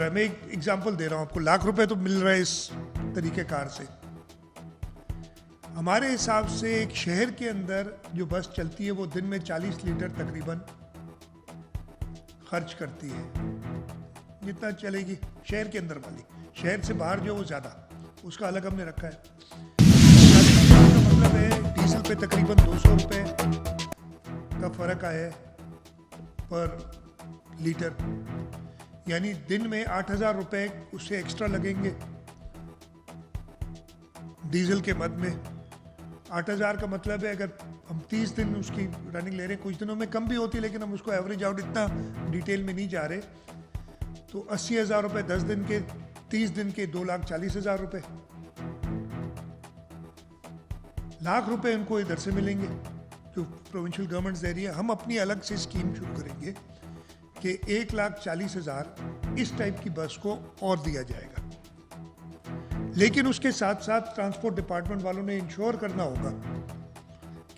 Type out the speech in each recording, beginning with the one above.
रहा है। मैं एक एग्जांपल दे रहा हूँ आपको, लाख रुपए तो मिल रहा है इस तरीक़ेकार से। हमारे हिसाब से एक शहर के अंदर जो बस चलती है वो दिन में 40 लीटर तकरीबन खर्च करती है, जितना चलेगी शहर के अंदर वाली। शहर से बाहर जो वो ज़्यादा, उसका अलग हमने रखा है। 40 लीटर का मतलब है डीजल पे तकरीबन 200 रुपये का फ़र्क आया है पर लीटर, यानी दिन में 8,000 रुपये उससे एक्स्ट्रा लगेंगे डीजल के मद में। 8,000 का मतलब है अगर हम 30 दिन उसकी रनिंग ले रहे हैं, कुछ दिनों में कम भी होती है लेकिन हम उसको एवरेज आउट इतना डिटेल में नहीं जा रहे, तो 80,000 रुपये 10 दिन के, 30 दिन के 2,40,000 रुपये। लाख रुपए उनको इधर से मिलेंगे जो प्रोविंशियल गवर्नमेंट दे रही है। हम अपनी अलग से स्कीम शुरू करेंगे कि 1,40,000 इस टाइप की बस को और दिया जाएगा, लेकिन उसके साथ साथ ट्रांसपोर्ट डिपार्टमेंट वालों ने इंश्योर करना होगा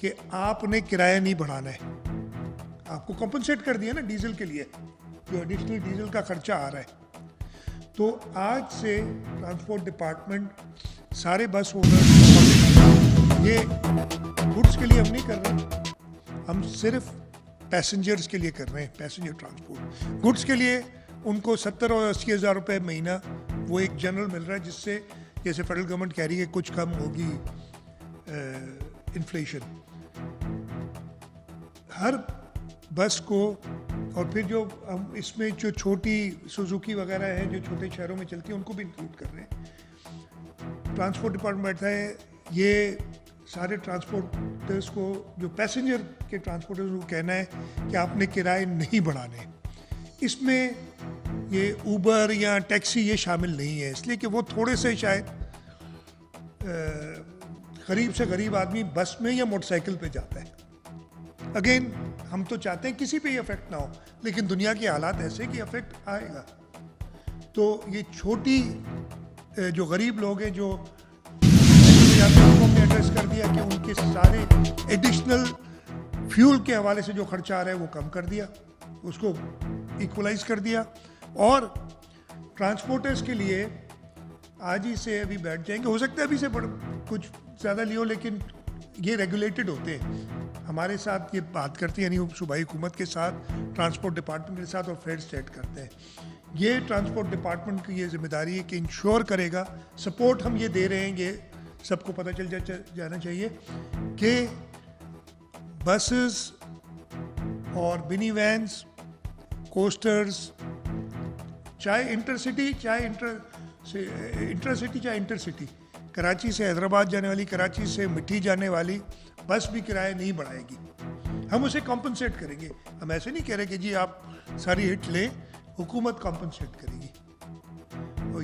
कि आपने किराया नहीं बढ़ाना है। आपको कॉम्पनसेट कर दिया ना डीजल के लिए, जो एडिशनल डीजल का खर्चा आ रहा है। तो आज से ट्रांसपोर्ट डिपार्टमेंट सारे बस ओनर, ये गुड्स के लिए हम नहीं कर रहे, हम सिर्फ पैसेंजर्स के लिए कर रहे हैं, पैसेंजर ट्रांसपोर्ट। गुड्स के लिए उनको 70 और 80,000 रुपये महीना वो एक जनरल मिल रहा है, जिससे जैसे फेडरल गवर्नमेंट कह रही है कुछ कम होगी इन्फ्लेशन। हर बस को, और फिर जो हम इसमें जो छोटी सुजुकी वगैरह है जो छोटे शहरों में चलती है उनको भी इंक्लूड कर रहे हैं। ट्रांसपोर्ट डिपार्टमेंट बैठा है, ये सारे ट्रांसपोर्टर्स को, जो पैसेंजर के ट्रांसपोर्टर्स को कहना है कि आपने किराए नहीं बढ़ाने। इसमें ये ऊबर या टैक्सी ये शामिल नहीं है, इसलिए कि वो थोड़े से शायद गरीब से गरीब आदमी बस में या मोटरसाइकिल पे जाता है। अगेन हम तो चाहते हैं किसी पे ही इफेक्ट ना हो, लेकिन दुनिया के हालात ऐसे कि इफेक्ट आएगा। तो ये छोटी जो गरीब लोग हैं, जो हमने एड्रेस कर दिया कि उनके सारे एडिशनल फ्यूल के हवाले से जो खर्चा आ रहा है वो कम कर दिया, उसको इक्वलाइज कर दिया। और ट्रांसपोर्टर्स के लिए आज ही से अभी बैठ जाएंगे, हो सकता है अभी से कुछ ज़्यादा लियो, लेकिन ये रेगुलेटेड होते हैं, हमारे साथ ये बात करती है, यानी सूबाई हुकूमत के साथ, ट्रांसपोर्ट डिपार्टमेंट के साथ, और फेड सेट करते हैं। ये ट्रांसपोर्ट डिपार्टमेंट की ये जिम्मेदारी है कि इंश्योर करेगा, सपोर्ट हम ये दे रहे हैं, ये सबको पता चल जाना चाहिए कि बसेस और मिनी वैन्स, कोस्टर्स, चाहे इंटरसिटी चाहे इंटरसिटी, कराची से हैदराबाद जाने वाली, कराची से मिठी जाने वाली बस भी किराया नहीं बढ़ाएगी। हम उसे कॉम्पनसेट करेंगे। हम ऐसे नहीं कह रहे कि जी आप सारी हिट लें, हुकूमत कॉम्पनसेट करेगी। और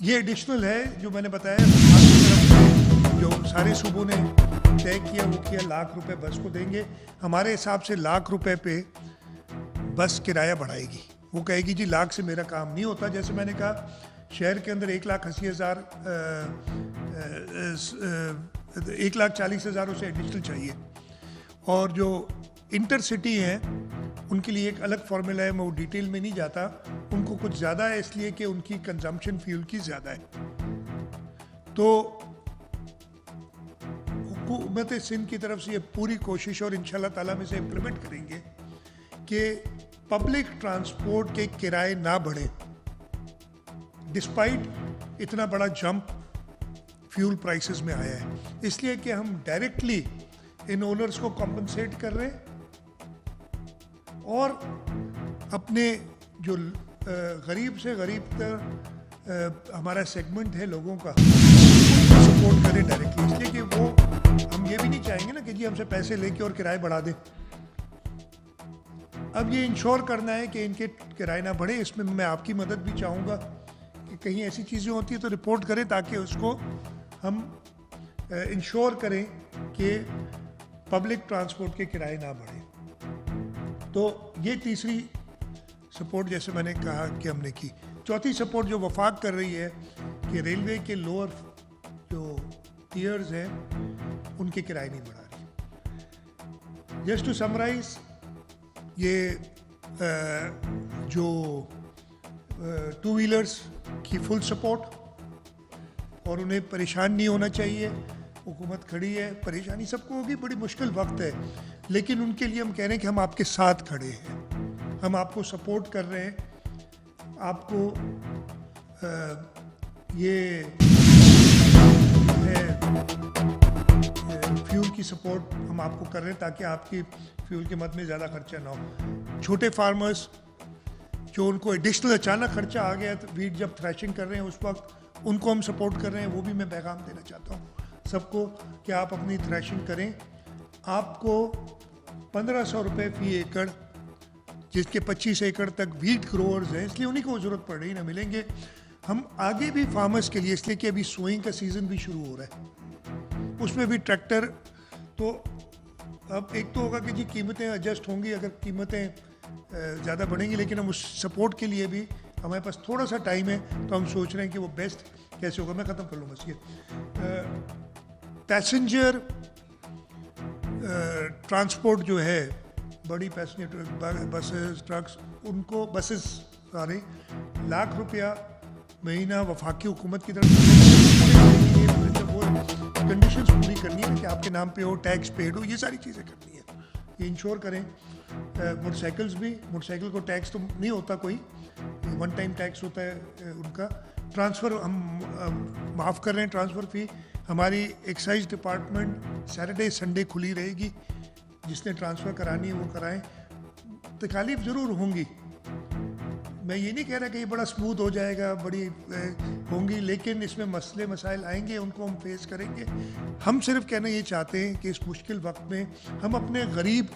ये एडिशनल है जो मैंने बताया, जो सारे सूबों ने तय किया वो किया, लाख रुपए बस को देंगे। हमारे हिसाब से लाख रुपए पे बस किराया बढ़ाएगी। वो कहेगी जी लाख से मेरा काम नहीं होता। जैसे मैंने कहा, शहर के अंदर 1,80,000 1,40,000 उसे एडिशनल चाहिए, और जो इंटरसिटी हैं उनके लिए एक अलग फार्मूला है, मैं वो डिटेल में नहीं जाता। उनको कुछ ज़्यादा है इसलिए कि उनकी कंजम्पशन फ्यूल की ज़्यादा है। तो हुकूमत सिंध की तरफ से ये पूरी कोशिश, और इंशाल्लाह ताला में से इम्प्लीमेंट करेंगे कि पब्लिक ट्रांसपोर्ट के किराए ना बढ़े, डिस्पाइट इतना बड़ा जंप फ्यूल प्राइसेस में आया है। इसलिए कि हम डायरेक्टली इन ओनर्स को कॉम्पनसेट कर रहे हैं, और अपने जो गरीब से गरीब तक हमारा सेगमेंट है लोगों का, उनको सपोर्ट करें डायरेक्टली। इसलिए कि वो, हम ये भी नहीं चाहेंगे ना कि जी हमसे पैसे लेके और किराए बढ़ा दें। अब ये इंश्योर करना है कि इनके किराए ना बढ़े। इसमें मैं आपकी मदद भी चाहूँगा कि कहीं ऐसी चीज़ें होती है तो रिपोर्ट करें, ताकि उसको हम इंश्योर करें कि पब्लिक ट्रांसपोर्ट के किराए ना बढ़े। तो ये तीसरी सपोर्ट जैसे मैंने कहा कि हमने की। चौथी सपोर्ट जो वफाक कर रही है कि रेलवे के लोअर जो टीयर्स हैं उनके किराए नहीं बढ़ा रही। जस्ट टू समराइज, ये जो टू व्हीलर्स की फुल सपोर्ट, और उन्हें परेशान नहीं होना चाहिए। हुकूमत खड़ी है, परेशानी सबको होगी, बड़ी मुश्किल वक्त है, लेकिन उनके लिए हम कह रहे हैं कि हम आपके साथ खड़े हैं, हम आपको सपोर्ट कर रहे हैं। आपको ये फ्यूल की सपोर्ट हम आपको कर रहे हैं ताकि आपकी फ्यूल के मद में ज़्यादा खर्चा ना हो। छोटे फार्मर्स जो उनको एडिशनल अचानक खर्चा आ गया तो वीट जब थ्रेशिंग कर रहे हैं उस वक्त उनको हम सपोर्ट कर रहे हैं, वो भी मैं पैगाम देना चाहता हूँ सबको कि आप अपनी थ्रेशिंग करें। आपको 1500 रुपये फ़ी एकड़, जिसके 25 एकड़ तक वीट ग्रोअर्स हैं, इसलिए उन्हीं को ज़रूरत पड़ रही ना, मिलेंगे। हम आगे भी फार्मर्स के लिए, इसलिए कि अभी सोइंग का सीज़न भी शुरू हो रहा है, उसमें भी ट्रैक्टर, तो अब एक तो होगा कि जी कीमतें एडजस्ट होंगी अगर कीमतें ज़्यादा बढ़ेंगी, लेकिन हम उस सपोर्ट के लिए भी हमारे पास थोड़ा सा टाइम है, तो हम सोच रहे हैं कि वो बेस्ट कैसे होगा। मैं ख़त्म कर लूँ बस ये पैसेंजर ट्रांसपोर्ट जो है, बड़ी पैसेंजर बसेस, ट्रक्स, उनको बसेस सारे लाख रुपया महीना वफाकी हुकूमत की तरफ से, जब वो कंडीशंस पूरी करनी है कि आपके नाम पे हो, टैक्स पेड हो, ये सारी चीज़ें करनी है, ये इंश्योर करें। मोटरसाइकिल्स भी, मोटरसाइकिल को टैक्स तो नहीं होता कोई, वन टाइम टैक्स होता है उनका। ट्रांसफ़र हम माफ़ कर रहे हैं, ट्रांसफ़र फ़ी। हमारी एक्साइज डिपार्टमेंट सैटरडे संडे खुली रहेगी, जिसने ट्रांसफ़र करानी है वो कराएं। तकालीफ ज़रूर होंगी, मैं ये नहीं कह रहा कि ये बड़ा स्मूथ हो जाएगा, बड़ी होंगी, लेकिन इसमें मसले मसाइल आएंगे, उनको हम फेस करेंगे। हम सिर्फ कहना ये चाहते हैं कि इस मुश्किल वक्त में हम अपने गरीब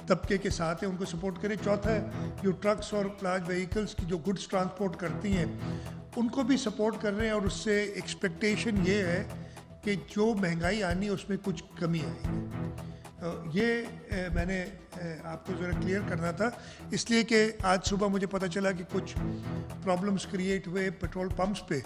तबके के साथ हैं, उनको सपोर्ट करें। चौथा, जो ट्रक्स और लार्ज व्हीकल्स की जो गुड्स ट्रांसपोर्ट करती हैं उनको भी सपोर्ट कर रहे हैं, और उससे एक्सपेक्टेशन ये है कि जो महंगाई आनी है उसमें कुछ कमी आएगी। ये मैंने आपको ज़रा क्लियर करना था, इसलिए कि आज सुबह मुझे पता चला कि कुछ प्रॉब्लम्स क्रिएट हुए पेट्रोल पंप्स पे।